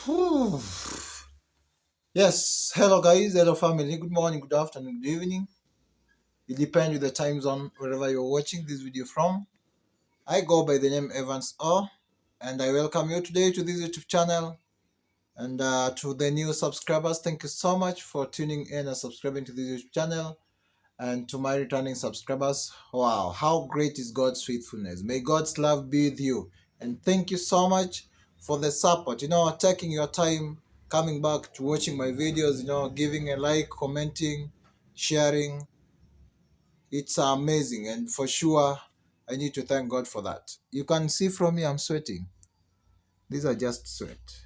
Whew. Yes, hello guys, hello family. Good morning, good afternoon, good evening. It depends with the time zone wherever you're watching this video from. I go by the name Evans O, and I welcome you today to this YouTube channel. And to the new subscribers, thank you so much for tuning in and subscribing to this YouTube channel. And to my returning subscribers, wow, how great is God's faithfulness. May God's love be with you. And thank you so much for the support. Taking your time, coming back to watching my videos, giving a like, commenting, sharing. It's amazing. And for sure, I need to thank God for that. You can see from me, I'm sweating. These are just sweat.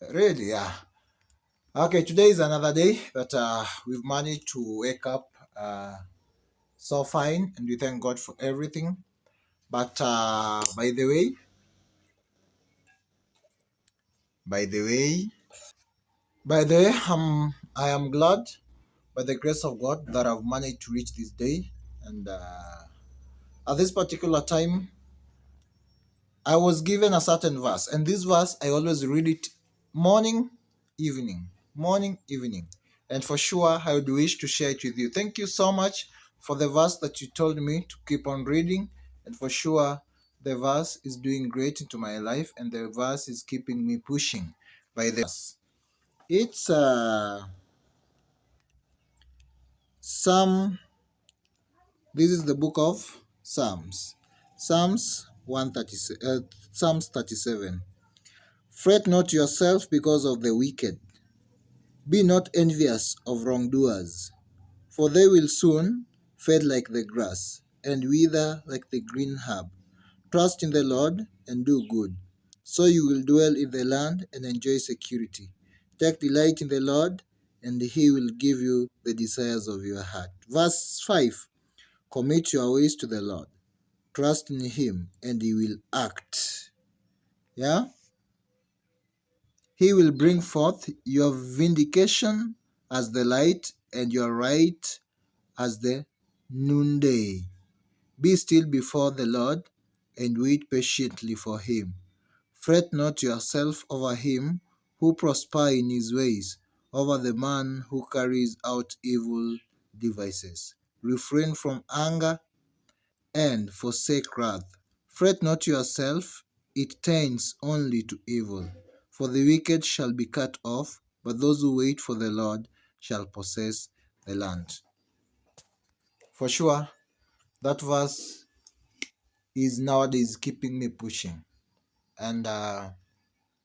Really, yeah. Okay, today is another day that we've managed to wake up so fine, and we thank God for everything. But by the way, I am glad by the grace of God that I've managed to reach this day. And at this particular time, I was given a certain verse, and this verse I always read it morning, morning, evening. And for sure, I would wish to share it with you. Thank you so much for the verse that you told me to keep on reading. And for sure, the verse is doing great into my life, and the verse is keeping me pushing by the verse. It's Psalm. This is the book of Psalms. Psalms 137. Psalms 37. Fret not yourself because of the wicked. Be not envious of wrongdoers, for they will soon fade like the grass, and wither like the green herb. Trust in the Lord and do good, so you will dwell in the land and enjoy security. Take delight in the Lord, and he will give you the desires of your heart. Verse 5. Commit your ways to the Lord. Trust in him, and he will act. Yeah? He will bring forth your vindication as the light and your right as the noonday. Be still before the Lord and wait patiently for him. Fret not yourself over him who prosper in his ways, over the man who carries out evil devices. Refrain from anger and forsake wrath. Fret not yourself, it tends only to evil. For the wicked shall be cut off, but those who wait for the Lord shall possess the land. For sure, that verse is nowadays keeping me pushing. And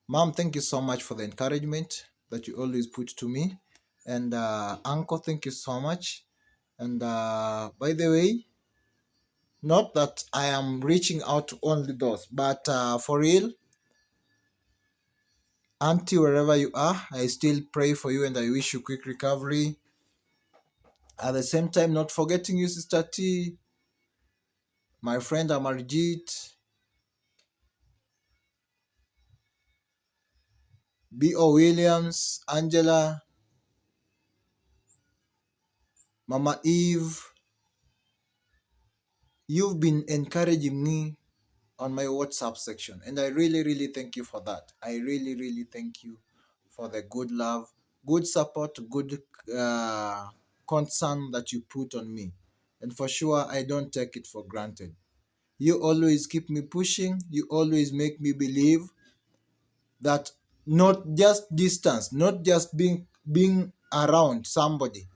Mom, thank you so much for the encouragement that you always put to me. And Uncle, thank you so much. And by the way, not that I am reaching out to only those, but for real, Auntie, wherever you are, I still pray for you and I wish you quick recovery. At the same time, not forgetting you, Sister T, my friend Amarjit, B.O. Williams, Angela, Mama Eve. You've been encouraging me on my WhatsApp section, and I really, really thank you for that. I really, really thank you for the good love, good support, good concern that you put on me. And for sure, I don't take it for granted. You always keep me pushing. You always make me believe that not just distance, not just being around somebody,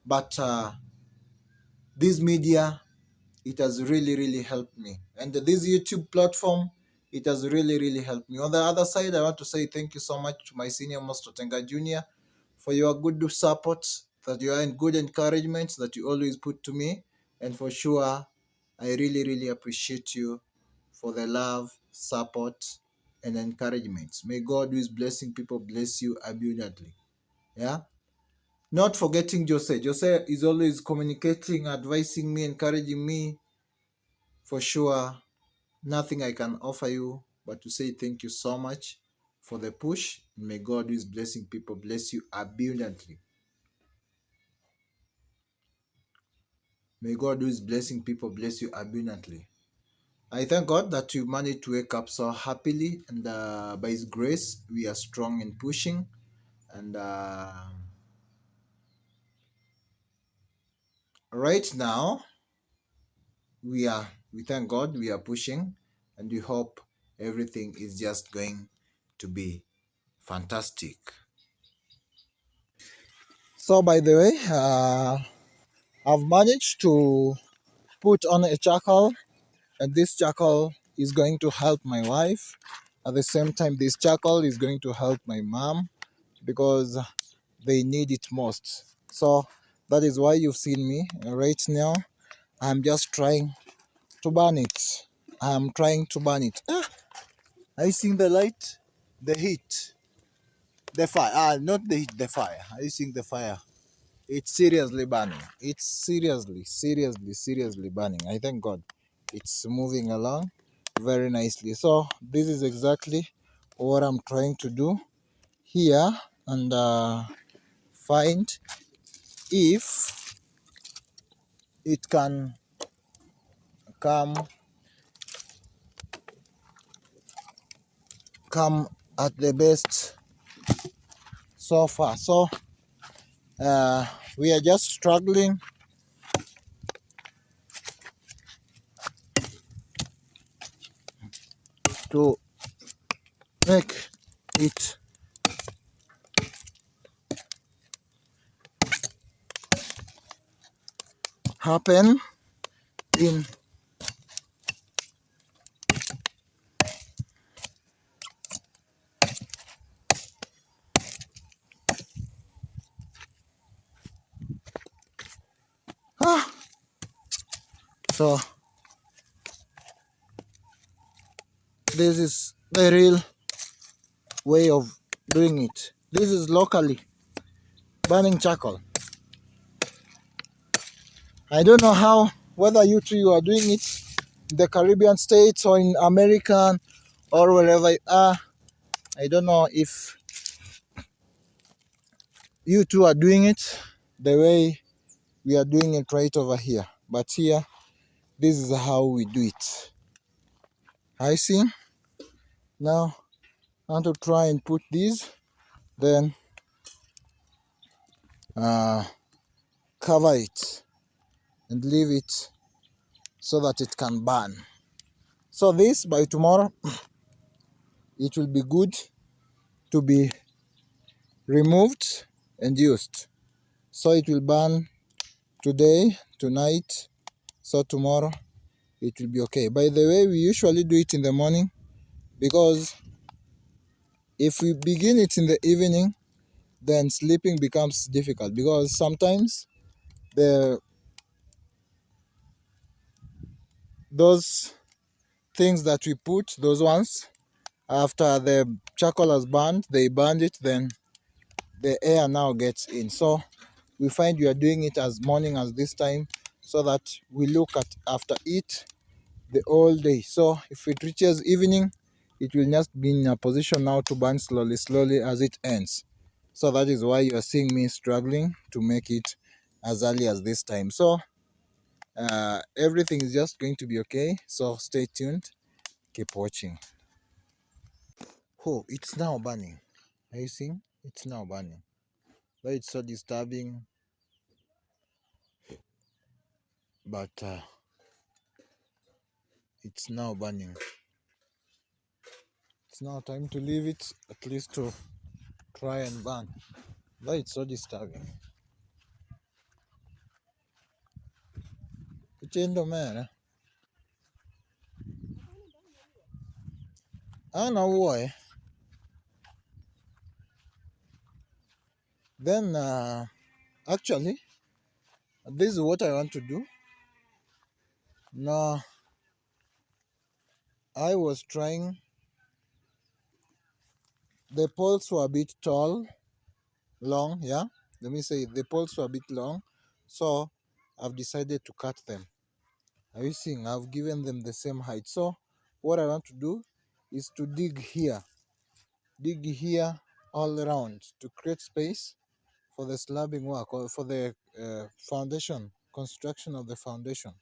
but this media, it has really, really helped me. And this YouTube platform, it has really, really helped me. On the other side, I want to say thank you so much to my senior Master Tenga Jr. for your good support, that you are in good encouragement that you always put to me. And for sure, I really, really appreciate you for the love, support, and encouragement. May God, who is blessing people, bless you abundantly. Yeah. Not forgetting Jose. Jose is always communicating, advising me, encouraging me. For sure, nothing I can offer you but to say thank you so much for the push. May God, who is blessing people, bless you abundantly. May God, who is blessing people, bless you abundantly. I thank God that you managed to wake up so happily, and by His grace, we are strong in pushing. And right now, we thank God we are pushing, and we hope everything is just going to be fantastic. So, by the way, I've managed to put on a charcoal, and this charcoal is going to help my wife. At the same time, this charcoal is going to help my mom because they need it most. So that is why you've seen me right now. I'm just trying to burn it. I'm trying to burn it. Are you seeing the light? The heat. The fire. Not the heat, the fire. Are you seeing the fire? It's seriously burning. It's seriously burning. I thank God. It's moving along very nicely. So this is exactly what I'm trying to do here, and find if it can come come at the best so far. So uh, we are just struggling to make it happen in ah, so this is the real way of doing it. This is locally burning charcoal. I don't know how, whether you two are doing it in the Caribbean states or in American or wherever you are. I don't know if you two are doing it the way we are doing it right over here. But here, this is how we do it. I see. Now, I want to try and put these, then uh, cover it and leave it so that it can burn. So this, by tomorrow, it will be good to be removed and used. So it will burn today, tonight, so tomorrow it will be okay. By the way, we usually do it in the morning because if we begin it in the evening, then sleeping becomes difficult because sometimes the those things that we put, those ones, after the charcoal has burned, they burned it, then the air now gets in. So we find we are doing it as morning as this time so that we look at after it the whole day. So if it reaches evening, it will just be in a position now to burn slowly as it ends. So that is why you are seeing me struggling to make it as early as this time. So everything is just going to be okay. So stay tuned, keep watching. Oh, it's now burning. Are you seeing? It's now burning. Though it's so disturbing, but it's now burning. It's now time to leave it at least to try and burn. Though it's so disturbing. Kitendo man. I don't know why. Then actually, this is what I want to do. Now I was trying. The poles were a bit tall, long. Yeah. Let me say the poles were a bit long, so I've decided to cut them. Are you seeing? I've given them the same height. So what I want to do is to dig here all around to create space for the slabbing work or for the foundation, construction of the foundation.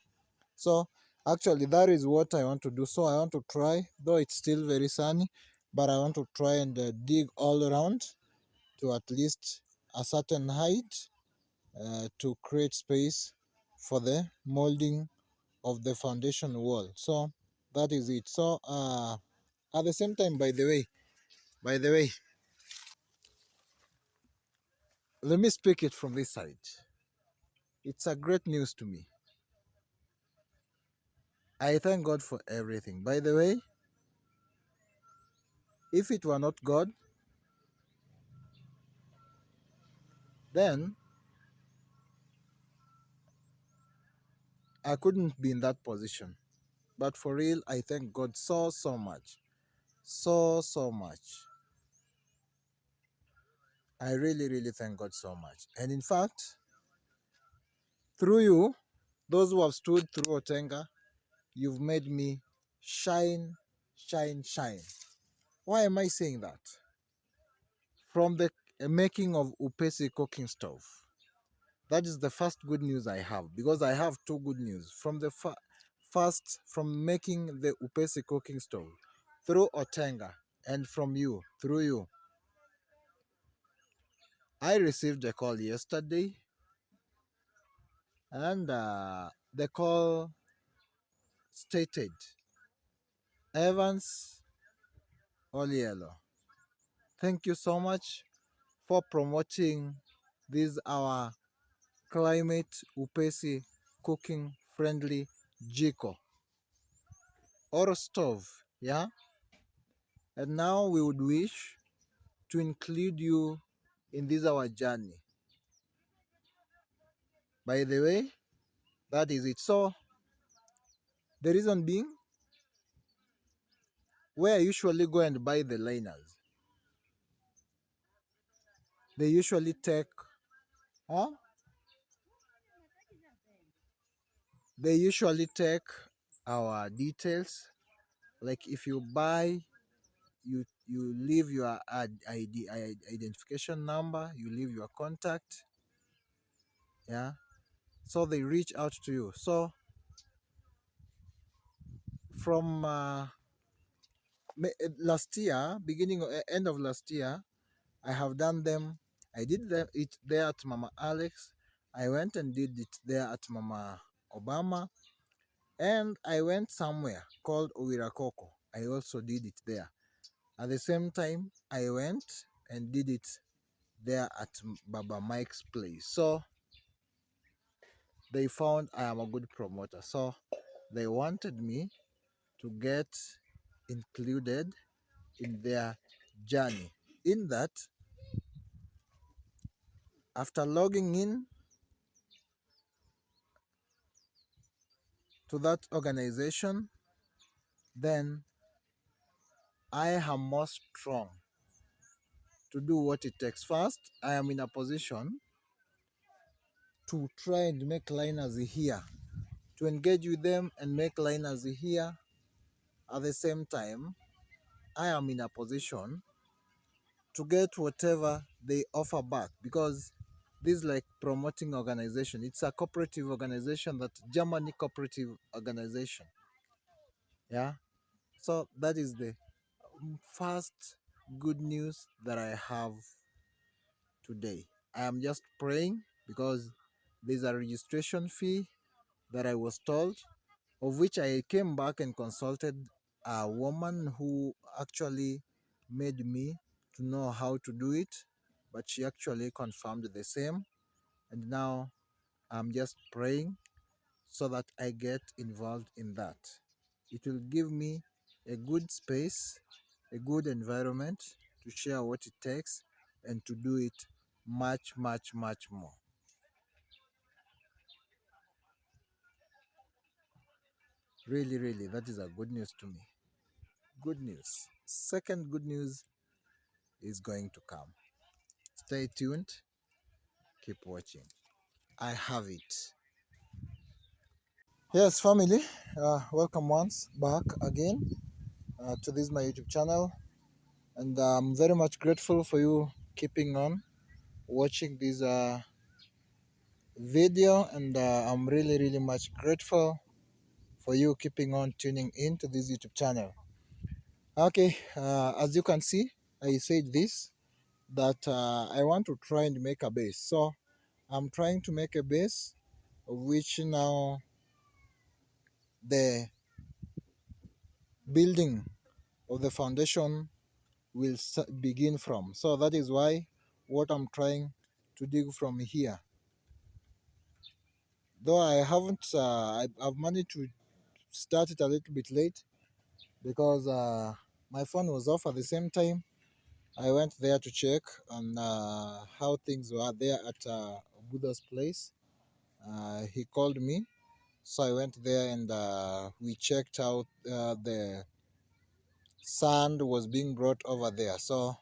So Actually, that is what I want to do. So I want to try, though it's still very sunny, but I want to try and dig all around to at least a certain height to create space for the molding of the foundation wall. So that is it. So at the same time, by the way, let me speak it from this side. It's a great news to me. I thank God for everything. By the way, if it were not God, then I couldn't be in that position. But for real, I thank God so much. So much. I really thank God so much. And in fact, through you, those who have stood through Otenga, you've made me shine. Why am I saying that? From the making of Upesi cooking stove. That is the first good news I have, because I have two good news. From the first, from making the Upesi cooking stove through Otenga, and from you, through you. I received a call yesterday, and the call stated, Evans Olielo, thank you so much for promoting this our climate Upesi cooking friendly jiko or stove. Yeah, and now we would wish to include you in this our journey. By the way, that is it. So the reason being, where I usually go and buy the liners, they usually take, huh? They usually take our details. Like if you buy, you leave your identification number, you leave your contact, yeah. So they reach out to you. So from last year, beginning of end of last year, I have done them. I did it there at Mama Alex. I went and did it there at Mama Obama, and I went somewhere called Owirakoko. I also did it there. At the same time, I went and did it there at Baba Mike's place. So they found I am a good promoter. So they wanted me to get included in their journey. In that, after logging in to that organization, then I am more strong to do what it takes. First, I am in a position to try and make liners here, to engage with them and make liners here. At the same time, I am in a position to get whatever they offer back, because this is like promoting organization. It's a cooperative organization, that Germany cooperative organization. Yeah. So that is the first good news that I have today. I am just praying, because there's a registration fee that I was told, of which I came back and consulted a woman who actually made me to know how to do it, but she actually confirmed the same. And now I'm just praying so that I get involved in that. It will give me a good space, a good environment to share what it takes and to do it much more. Really, that is a good news to me. Good news. Second good news is going to come. Stay tuned, keep watching. I have it. Yes, family, welcome once back again to this my YouTube channel, and I'm very much grateful for you keeping on watching this video, and I'm really much grateful for you keeping on tuning in to this YouTube channel. Okay, as you can see, I said this that I want to try and make a base. So I'm trying to make a base of which now the building of the foundation will begin from. So that is why what I'm trying to dig from here. Though I haven't, I've managed to start it a little bit late because my phone was off at the same time. I went there to check on how things were there at Buddha's place. He called me, so I went there and we checked out the sand was being brought over there. So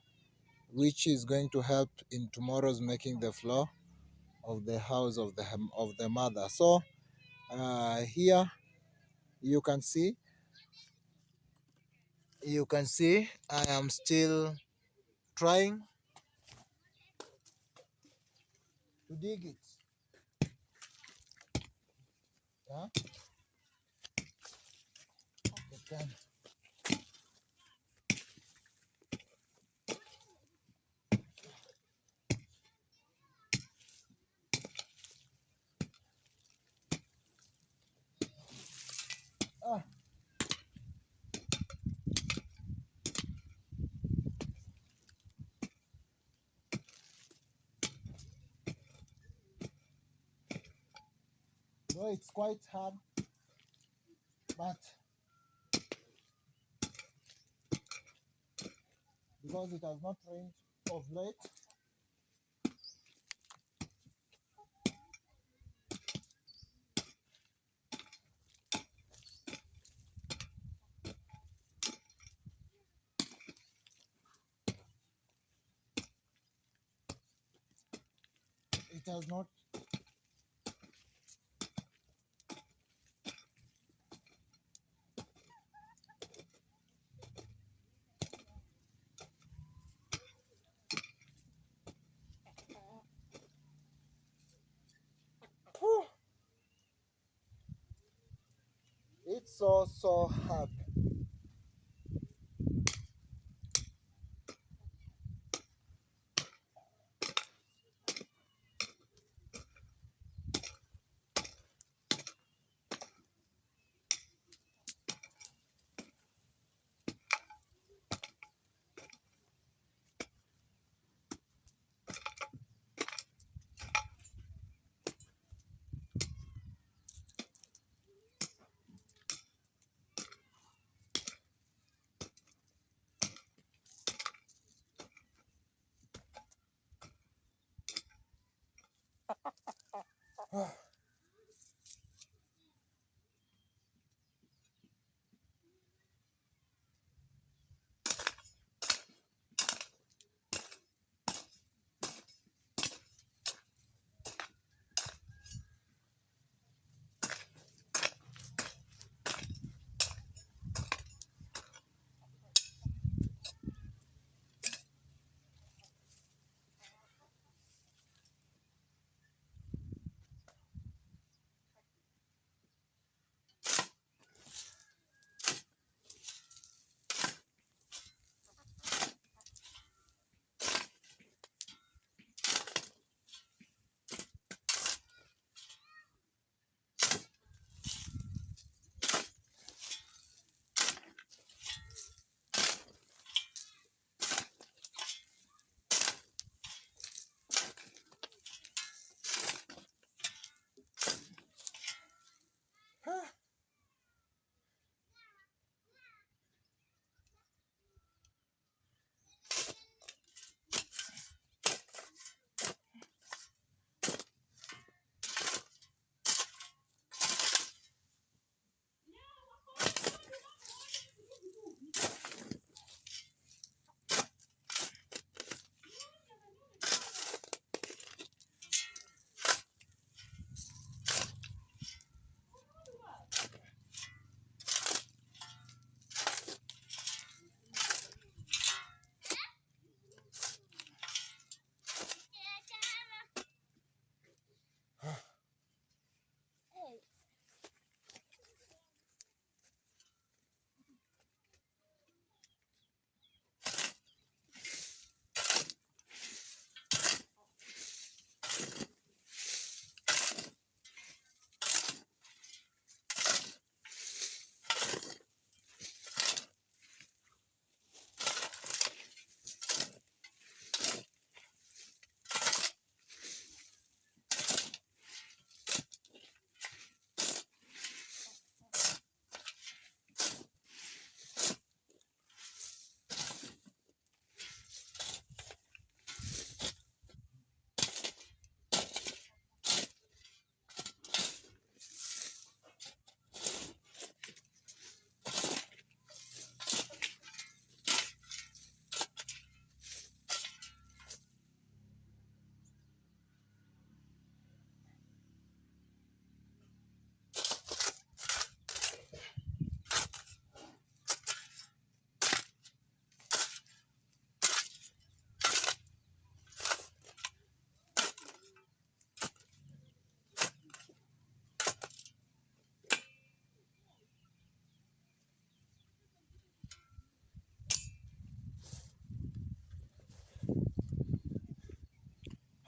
which is going to help in tomorrow's making the floor of the house of the mother. So here you can see I am still trying to dig it. Yeah? But then, ah, though it's quite hard, but because it has not rained of late, it has not. Whew, it's so hard.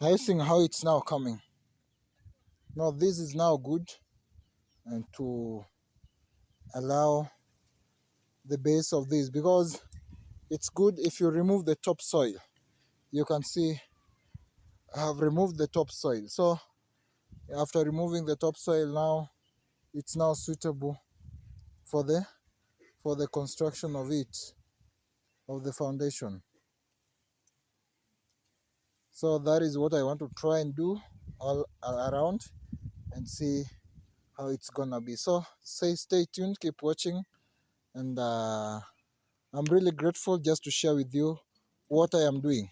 Are you seeing how it's now coming? Now this is now good, and to allow the base of this, because it's good if you remove the topsoil. You can see I have removed the topsoil. So after removing the topsoil, now it's now suitable for the construction of it, of the foundation. So that is what I want to try and do all around and see how it's gonna be. So stay tuned, keep watching, and I'm really grateful just to share with you what I am doing.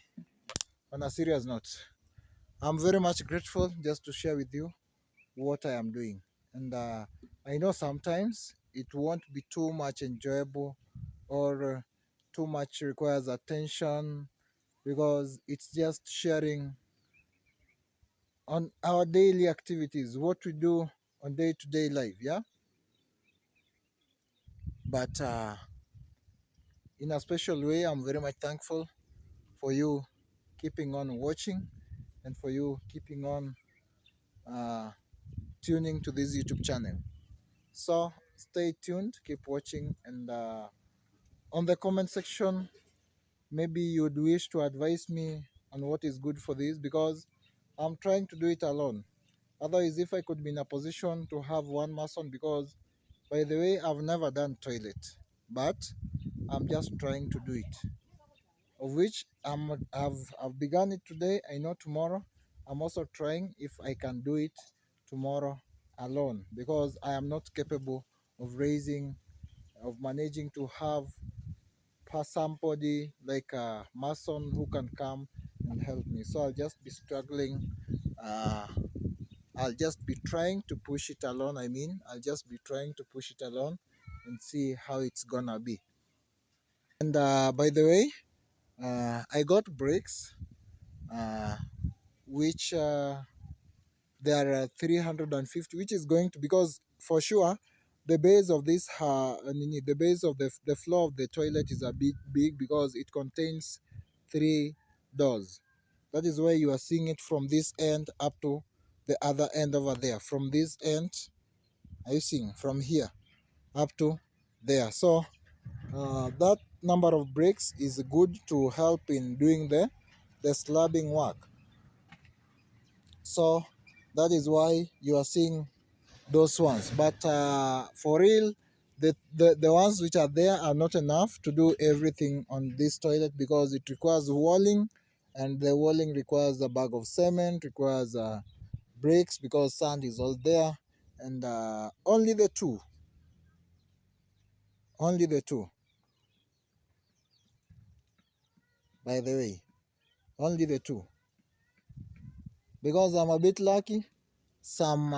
On a serious note, I'm very much grateful just to share with you what I am doing. And I know sometimes it won't be too much enjoyable, or too much requires attention, because it's just sharing on our daily activities, what we do on day-to-day life, yeah. But in a special way, I'm very much thankful for you keeping on watching, and for you keeping on uh, tuning to this YouTube channel. So stay tuned, keep watching, and on the comment section, maybe you'd wish to advise me on what is good for this, because I'm trying to do it alone. Otherwise, if I could be in a position to have one mason, because by the way, I've never done toilet, but I'm just trying to do it. Of which I've begun it today. I know tomorrow I'm also trying if I can do it tomorrow alone, because I am not capable of managing to have somebody like a mason who can come and help me. So I'll just be struggling. Uh, I'll just be trying to push it alone. I'll just be trying to push it alone and see how it's gonna be. And by the way, I got bricks, uh, which there are 350, which is going to, because for sure the base of this the base of the floor of the toilet is a bit big, because it contains 3 doors. That is why you are seeing it from this end up to the other end over there. From this end, are you seeing, from here up to there? So that number of bricks is good to help in doing the slabbing work. So that is why you are seeing those ones. But for real, the ones which are there are not enough to do everything on this toilet, because it requires walling, and the walling requires a bag of cement, requires bricks, because sand is all there. And only the two, by the way, only the two, because I'm a bit lucky. Some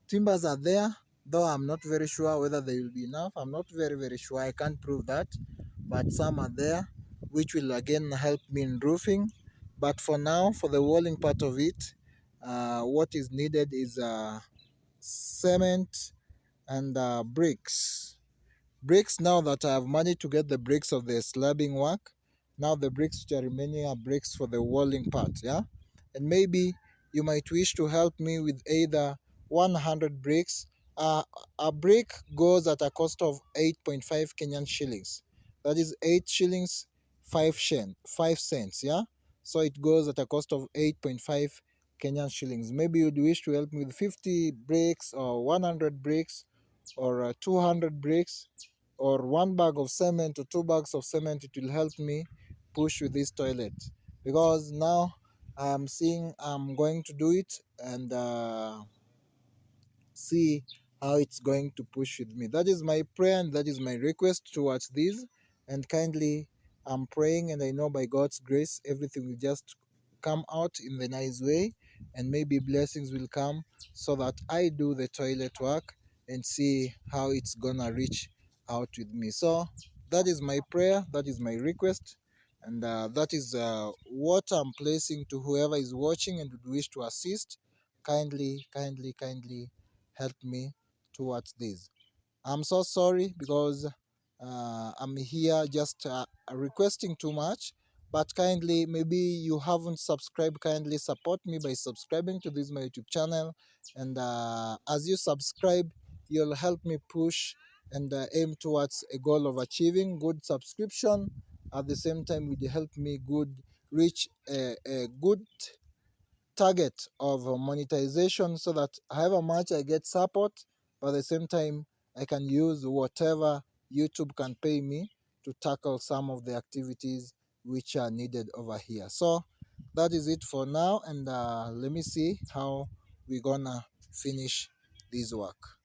timbers are there, though I'm not very sure whether they will be enough. I'm not very sure. I can't prove that. But some are there, which will again help me in roofing. But for now, for the walling part of it, what is needed is cement and bricks. Bricks, now that I have managed to get the bricks of the slabbing work, now the bricks which are remaining are bricks for the walling part, yeah? And maybe you might wish to help me with either 100 bricks. A brick goes at a cost of 8.5 Kenyan shillings. That is 8 shillings, 5 cents, yeah? So it goes at a cost of 8.5 Kenyan shillings. Maybe you'd wish to help me with 50 bricks, or 100 bricks, or 200 bricks, or 1 bag of cement, or 2 bags of cement. It will help me push with this toilet, because now I am seeing I'm going to do it, and see how it's going to push with me. That is my prayer, and that is my request towards this. And kindly, I'm praying, and I know by God's grace everything will just come out in the nice way, and maybe blessings will come, so that I do the toilet work and see how it's gonna reach out with me. So that is my prayer, that is my request, and that is what I'm placing to whoever is watching and would wish to assist. Kindly help me towards this. I'm so sorry, because I'm here just requesting too much, But kindly, maybe you haven't subscribed, kindly support me by subscribing to this my YouTube channel. And as you subscribe, you'll help me push and aim towards a goal of achieving good subscription. At the same time, will you help me reach a good target of monetization, so that however much I get support, but at the same time I can use whatever YouTube can pay me to tackle some of the activities which are needed over here. So that is it for now, and let me see how we're gonna finish this work.